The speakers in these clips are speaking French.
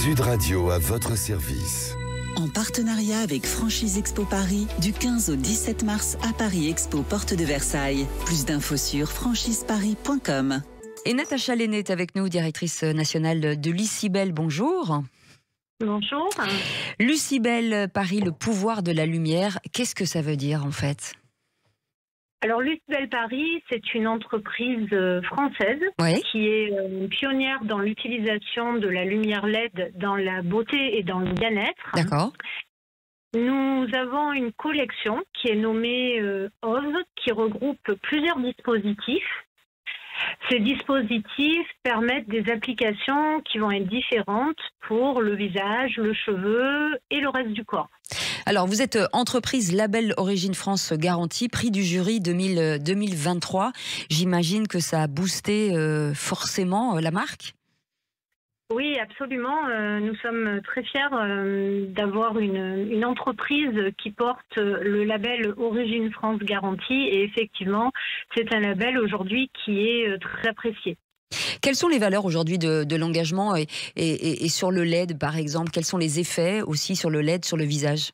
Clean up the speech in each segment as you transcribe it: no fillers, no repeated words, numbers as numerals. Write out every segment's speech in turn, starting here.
Sud Radio à votre service. En partenariat avec Franchise Expo Paris, du 15 au 17 mars à Paris Expo, porte de Versailles. Plus d'infos sur franchiseparis.com. Et Natacha Lenné est avec nous, directrice nationale de Lucibel. Bonjour. Bonjour. Lucibel Paris, le pouvoir de la lumière. Qu'est-ce que ça veut dire en fait ? Alors Lucibel Paris, c'est une entreprise française qui est pionnière dans l'utilisation de la lumière LED dans la beauté et dans le bien-être. D'accord. Nous avons une collection qui est nommée OV, qui regroupe plusieurs dispositifs. Ces dispositifs permettent des applications qui vont être différentes pour le visage, le cheveu et le reste du corps. Alors, vous êtes entreprise Label Origine France Garantie, prix du jury 2023. J'imagine que ça a boosté forcément la marque ? Oui, absolument. Nous sommes très fiers d'avoir une entreprise qui porte le label Origine France Garantie. Et effectivement, c'est un label aujourd'hui qui est très apprécié. Quelles sont les valeurs aujourd'hui de l'engagement et sur le LED, par exemple ? Quels sont les effets aussi sur le LED, sur le visage ?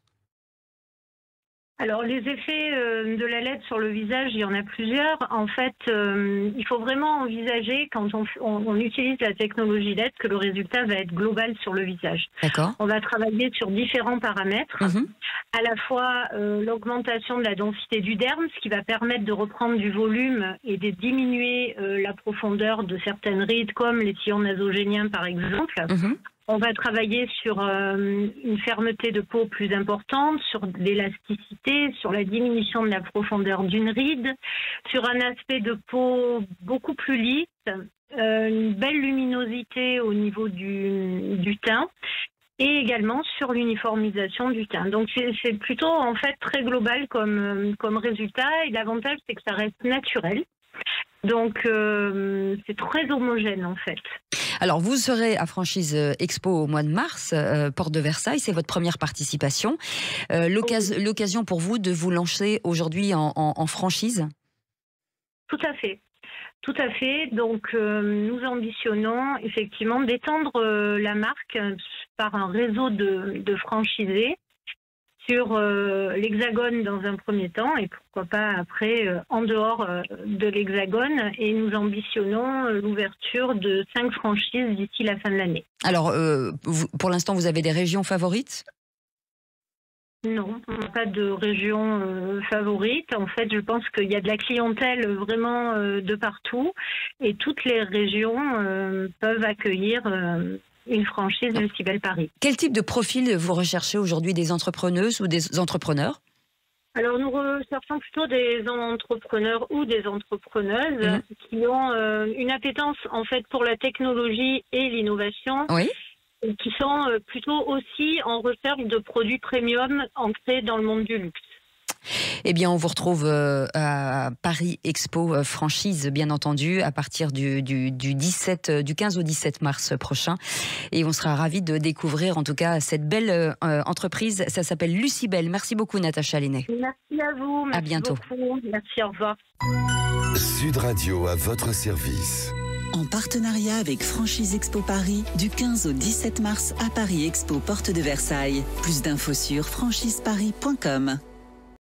Alors, les effets de la LED sur le visage, il y en a plusieurs. En fait, il faut vraiment envisager, quand on utilise la technologie LED, que le résultat va être global sur le visage. D'accord. On va travailler sur différents paramètres. À la fois l'augmentation de la densité du derme, ce qui va permettre de reprendre du volume et de diminuer la profondeur de certaines rides, comme les sillons nasogéniens, par exemple. On va travailler sur une fermeté de peau plus importante, sur l'élasticité, sur la diminution de la profondeur d'une ride, sur un aspect de peau beaucoup plus lisse, une belle luminosité au niveau du teint et également sur l'uniformisation du teint. Donc c'est plutôt en fait très global comme résultat, et l'avantage c'est que ça reste naturel. Donc c'est très homogène en fait. Alors vous serez à Franchise Expo au mois de mars, porte de Versailles, c'est votre première participation. L'occasion pour vous de vous lancer aujourd'hui en franchise ? Tout à fait. Tout à fait. Donc, nous ambitionnons effectivement d'étendre la marque par un réseau de franchisés sur l'Hexagone dans un premier temps et pourquoi pas après en dehors de l'Hexagone. Et nous ambitionnons l'ouverture de 5 franchises d'ici la fin de l'année. Alors, pour l'instant, vous avez des régions favorites ? Non, pas de région favorite. En fait, je pense qu'il y a de la clientèle vraiment de partout et toutes les régions peuvent accueillir une franchise Lucibel Paris. Quel type de profil vous recherchez aujourd'hui, des entrepreneuses ou des entrepreneurs ? Alors, nous recherchons plutôt des entrepreneurs ou des entrepreneuses qui ont une appétence en fait pour la technologie et l'innovation. Oui. Qui sont plutôt aussi en recherche de produits premium ancrés dans le monde du luxe. Eh bien, on vous retrouve à Paris Expo Franchise, bien entendu, à partir du 15 au 17 mars prochain. Et on sera ravis de découvrir, en tout cas, cette belle entreprise. Ça s'appelle Lucibel. Merci beaucoup, Natacha Lenné. Merci à vous. Merci à bientôt. Beaucoup. Merci, au revoir. Sud Radio à votre service. En partenariat avec Franchise Expo Paris, du 15 au 17 mars à Paris Expo, porte de Versailles. Plus d'infos sur franchiseparis.com.